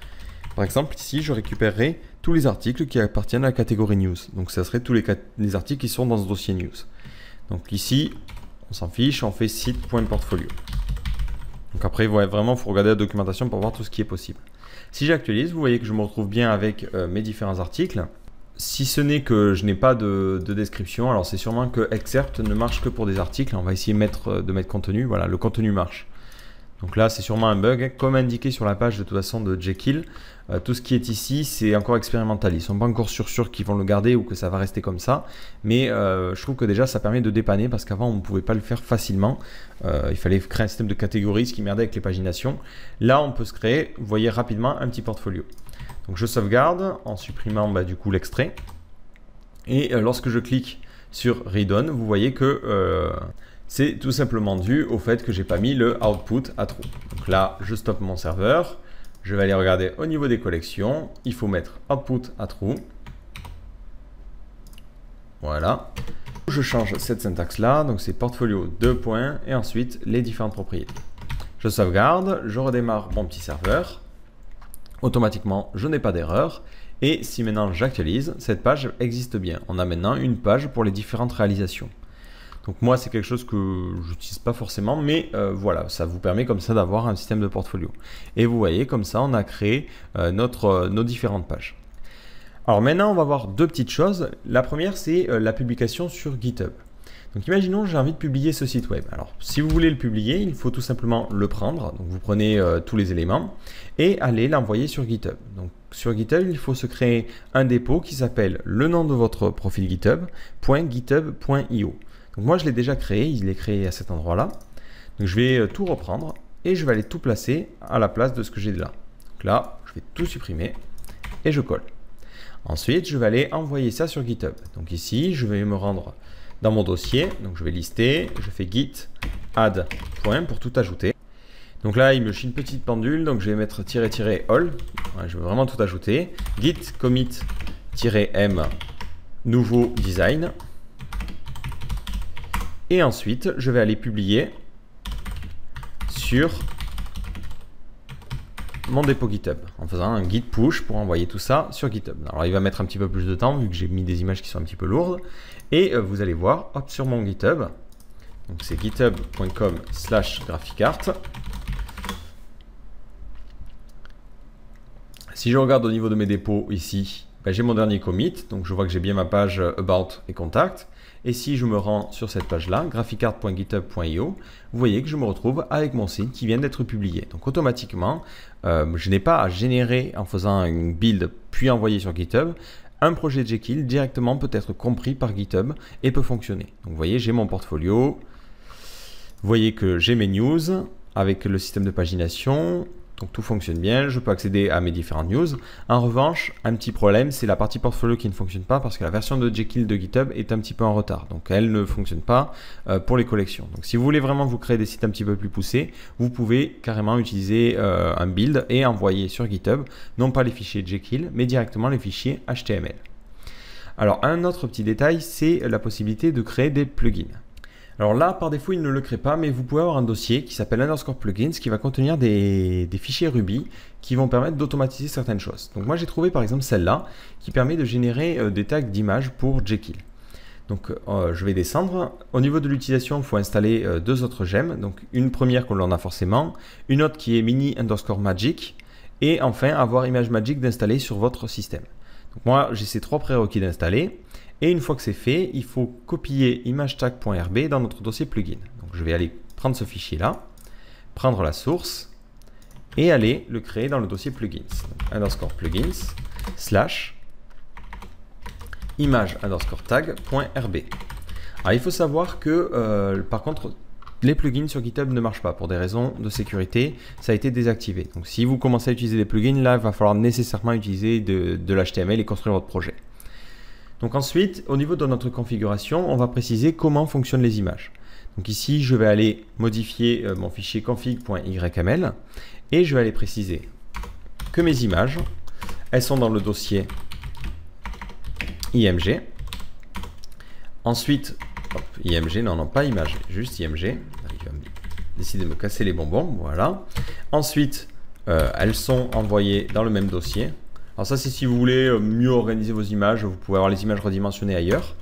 Par exemple, ici, je récupérerai tous les articles qui appartiennent à la catégorie news. Donc ça serait tous les articles qui sont dans ce dossier news. Donc ici, on s'en fiche, on fait site.portfolio. Donc après, vraiment, il faut regarder la documentation pour voir tout ce qui est possible. Si j'actualise, vous voyez que je me retrouve bien avec mes différents articles. Si ce n'est que je n'ai pas de description, alors c'est sûrement que excerpt ne marche que pour des articles. On va essayer de mettre contenu. Voilà, le contenu marche. Donc là, c'est sûrement un bug. Comme indiqué sur la page de toute façon de Jekyll, tout ce qui est ici, c'est encore expérimental. Ils ne sont pas encore sûrs qu'ils vont le garder ou que ça va rester comme ça. Mais je trouve que déjà, ça permet de dépanner parce qu'avant, on ne pouvait pas le faire facilement. Il fallait créer un système de catégories, ce qui merdait avec les paginations. Là, on peut se créer, vous voyez rapidement, un petit portfolio. Donc je sauvegarde en supprimant du coup l'extrait. Et lorsque je clique sur Read On, vous voyez que c'est tout simplement dû au fait que j'ai pas mis le output à true. Donc là, je stoppe mon serveur. Je vais aller regarder au niveau des collections. Il faut mettre output à true. Voilà. Je change cette syntaxe là. Donc c'est portfolio 2 points et ensuite les différentes propriétés. Je sauvegarde. Je redémarre mon petit serveur. Automatiquement, je n'ai pas d'erreur. Et si maintenant j'actualise, cette page existe bien. On a maintenant une page pour les différentes réalisations. Donc moi, c'est quelque chose que je n'utilise pas forcément, mais voilà, ça vous permet comme ça d'avoir un système de portfolio. Et vous voyez, comme ça, on a créé nos différentes pages. Alors maintenant, on va voir deux petites choses. La première, c'est la publication sur GitHub. Donc imaginons, j'ai envie de publier ce site web. Alors, si vous voulez le publier, il faut tout simplement le prendre. Donc vous prenez tous les éléments et allez l'envoyer sur GitHub. Donc sur GitHub, il faut se créer un dépôt qui s'appelle le nom de votre profil github.github.io. Donc moi, je l'ai déjà créé, il est créé à cet endroit-là. Donc je vais tout reprendre et je vais aller tout placer à la place de ce que j'ai là. Donc là, je vais tout supprimer et je colle. Ensuite, je vais aller envoyer ça sur GitHub. Donc ici, je vais me rendre dans mon dossier. Donc je vais lister, je fais git add point pour tout ajouter. Donc là, il me chie une petite pendule, donc je vais mettre --all. Ouais, je veux vraiment tout ajouter. Git commit -m nouveau design. Et ensuite, je vais aller publier sur mon dépôt GitHub en faisant un git push pour envoyer tout ça sur GitHub. Alors, il va mettre un petit peu plus de temps vu que j'ai mis des images qui sont un petit peu lourdes. Et vous allez voir, hop, sur mon GitHub, donc c'est github.com/graphicart. Si je regarde au niveau de mes dépôts ici, j'ai mon dernier commit, donc je vois que j'ai bien ma page About et Contact. Et si je me rends sur cette page-là, graphicart.github.io, vous voyez que je me retrouve avec mon site qui vient d'être publié. Donc automatiquement, je n'ai pas à générer en faisant une build puis envoyer sur GitHub. Un projet Jekyll directement peut être compris par GitHub et peut fonctionner. Donc vous voyez, j'ai mon portfolio. Vous voyez que j'ai mes news avec le système de pagination. Donc tout fonctionne bien, je peux accéder à mes différentes news. En revanche, un petit problème, c'est la partie portfolio qui ne fonctionne pas parce que la version de Jekyll de GitHub est un petit peu en retard. Donc elle ne fonctionne pas pour les collections. Donc si vous voulez vraiment vous créer des sites un petit peu plus poussés, vous pouvez carrément utiliser un build et envoyer sur GitHub, non pas les fichiers Jekyll, mais directement les fichiers HTML. Alors un autre petit détail, c'est la possibilité de créer des plugins. Alors là, par défaut, il ne le crée pas, mais vous pouvez avoir un dossier qui s'appelle underscore plugins qui va contenir des fichiers Ruby qui vont permettre d'automatiser certaines choses. Donc moi, j'ai trouvé par exemple celle-là qui permet de générer des tags d'images pour Jekyll. Donc je vais descendre. Au niveau de l'utilisation, il faut installer deux autres gemmes. Donc une première que l'on a forcément, une autre qui est mini underscore magic et enfin avoir image magic d'installer sur votre système. Donc moi, j'ai ces trois prérequis d'installer. Et une fois que c'est fait, il faut copier imagetag.rb dans notre dossier plugin. Donc je vais aller prendre ce fichier-là, prendre la source et aller le créer dans le dossier plugins. Donc, underscore plugins slash image underscore tag.rb. Alors il faut savoir que par contre, les plugins sur GitHub ne marchent pas pour des raisons de sécurité. Ça a été désactivé. Donc si vous commencez à utiliser des plugins, là, il va falloir nécessairement utiliser de l'HTML et construire votre projet. Donc ensuite, au niveau de notre configuration, on va préciser comment fonctionnent les images. Donc ici, je vais aller modifier mon fichier config.yml et je vais aller préciser que mes images, elles sont dans le dossier img. Ensuite, hop, img, non, pas image, juste img. Il va décider de me casser les bonbons, voilà. Ensuite, elles sont envoyées dans le même dossier. Alors ça, c'est si vous voulez mieux organiser vos images, vous pouvez avoir les images redimensionnées ailleurs.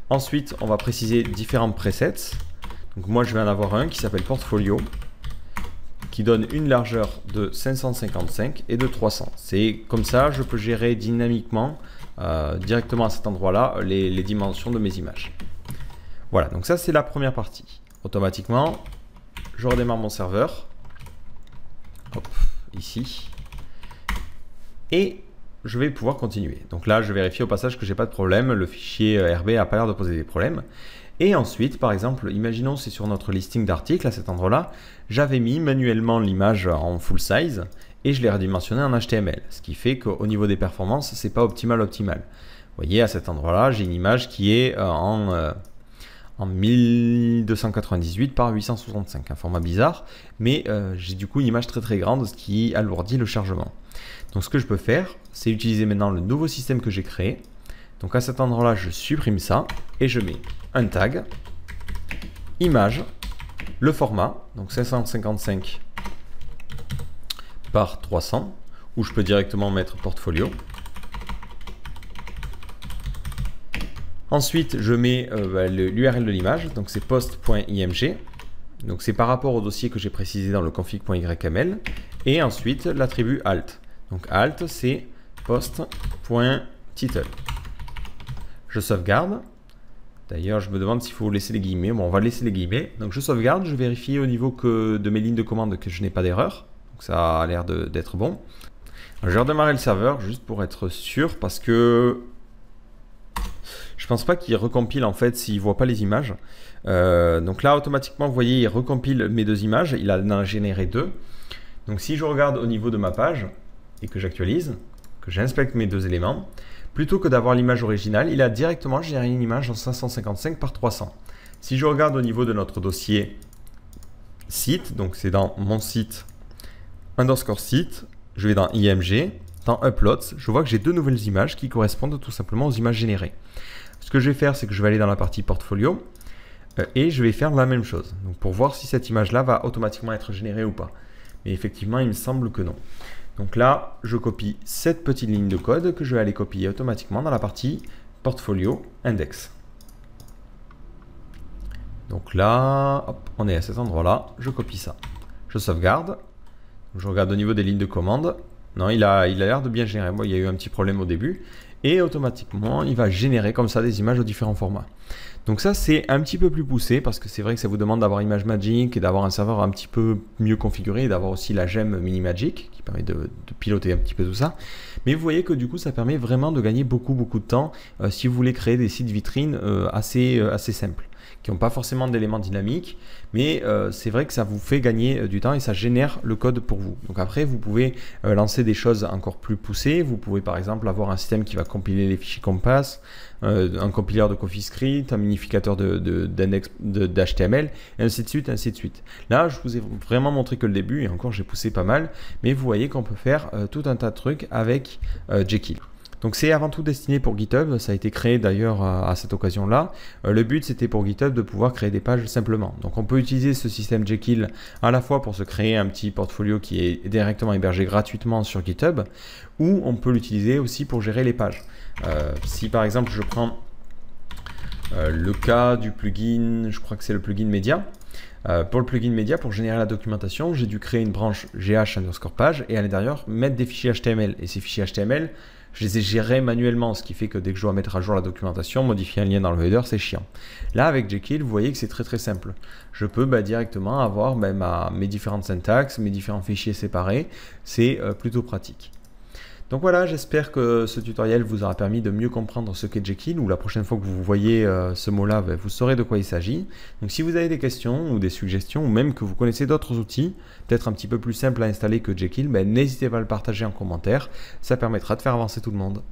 Ensuite, on va préciser différents presets. Donc moi, je vais en avoir un qui s'appelle Portfolio, qui donne une largeur de 555 et de 300. C'est comme ça, je peux gérer dynamiquement, directement à cet endroit-là, les dimensions de mes images. Voilà, donc ça, c'est la première partie. Automatiquement, je redémarre mon serveur. Hop, ici. Et je vais pouvoir continuer. Donc là, je vérifie au passage que j'ai pas de problème. Le fichier RB n'a pas l'air de poser des problèmes. Et ensuite, par exemple, imaginons c'est sur notre listing d'articles à cet endroit-là, j'avais mis manuellement l'image en full size et je l'ai redimensionné en HTML. Ce qui fait qu'au niveau des performances, c'est pas optimal. Vous voyez, à cet endroit-là, j'ai une image qui est en 1298 par 865, un format bizarre, mais j'ai du coup une image très grande, ce qui alourdit le chargement. Donc ce que je peux faire, c'est utiliser maintenant le nouveau système que j'ai créé. Donc à cet endroit-là, je supprime ça et je mets un tag, image, le format, donc 555 par 300, ou je peux directement mettre portfolio. Ensuite, je mets l'URL de l'image, donc c'est post.img. Donc c'est par rapport au dossier que j'ai précisé dans le config.yml. Et ensuite, l'attribut alt. Donc alt, c'est post.title. Je sauvegarde. D'ailleurs, je me demande s'il faut laisser les guillemets. Bon, on va laisser les guillemets. Donc je sauvegarde, je vérifie au niveau de mes lignes de commande que je n'ai pas d'erreur. Donc ça a l'air d'être bon. Alors, je vais redémarrer le serveur juste pour être sûr parce que je pense pas qu'il recompile en fait s'il ne voit pas les images. Donc là, automatiquement, vous voyez, il recompile mes deux images. Il en a généré deux. Donc si je regarde au niveau de ma page et que j'actualise, que j'inspecte mes deux éléments, plutôt que d'avoir l'image originale, il a directement généré une image en 555 par 300. Si je regarde au niveau de notre dossier site, donc c'est dans mon site underscore site, je vais dans IMG, dans Uploads, je vois que j'ai deux nouvelles images qui correspondent tout simplement aux images générées. Ce que je vais faire, c'est que je vais aller dans la partie portfolio et je vais faire la même chose. Donc pour voir si cette image-là va automatiquement être générée ou pas. Mais effectivement, il me semble que non. Donc là, je copie cette petite ligne de code que je vais aller copier automatiquement dans la partie portfolio index. Donc là, hop, on est à cet endroit-là, je copie ça. Je sauvegarde. Je regarde au niveau des lignes de commande. Non, il a l'air de bien générer. Bon, il y a eu un petit problème au début. Et automatiquement, il va générer comme ça des images aux différents formats. Donc ça, c'est un petit peu plus poussé parce que c'est vrai que ça vous demande d'avoir ImageMagick et d'avoir un serveur un petit peu mieux configuré et d'avoir aussi la gemme MiniMagick qui permet de piloter un petit peu tout ça. Mais vous voyez que du coup, ça permet vraiment de gagner beaucoup de temps si vous voulez créer des sites vitrines assez simples. qui n'ont pas forcément d'éléments dynamiques, mais c'est vrai que ça vous fait gagner du temps et ça génère le code pour vous. Donc après, vous pouvez lancer des choses encore plus poussées. Vous pouvez par exemple avoir un système qui va compiler les fichiers Compass, un compilateur de CoffeeScript, un minificateur d'index d'HTML, et ainsi de suite, ainsi de suite. Là, je vous ai vraiment montré que le début, et encore j'ai poussé pas mal, mais vous voyez qu'on peut faire tout un tas de trucs avec Jekyll. Donc c'est avant tout destiné pour GitHub, ça a été créé d'ailleurs à cette occasion-là. Le but c'était pour GitHub de pouvoir créer des pages simplement. Donc on peut utiliser ce système Jekyll à la fois pour se créer un petit portfolio qui est directement hébergé gratuitement sur GitHub, ou on peut l'utiliser aussi pour gérer les pages. Si par exemple je prends le cas du plugin, je crois que c'est le plugin Média. Pour le plugin Média, pour générer la documentation, j'ai dû créer une branche gh_page et à l'intérieur mettre des fichiers HTML. Et ces fichiers HTML, je les ai gérés manuellement, ce qui fait que dès que je dois mettre à jour la documentation, modifier un lien dans le header, c'est chiant. Là, avec Jekyll, vous voyez que c'est très simple. Je peux directement avoir mes différentes syntaxes, mes différents fichiers séparés. C'est plutôt pratique. Donc voilà, j'espère que ce tutoriel vous aura permis de mieux comprendre ce qu'est Jekyll, ou la prochaine fois que vous voyez ce mot-là, vous saurez de quoi il s'agit. Donc si vous avez des questions ou des suggestions, ou même que vous connaissez d'autres outils, peut-être un petit peu plus simples à installer que Jekyll, n'hésitez pas à le partager en commentaire, ça permettra de faire avancer tout le monde.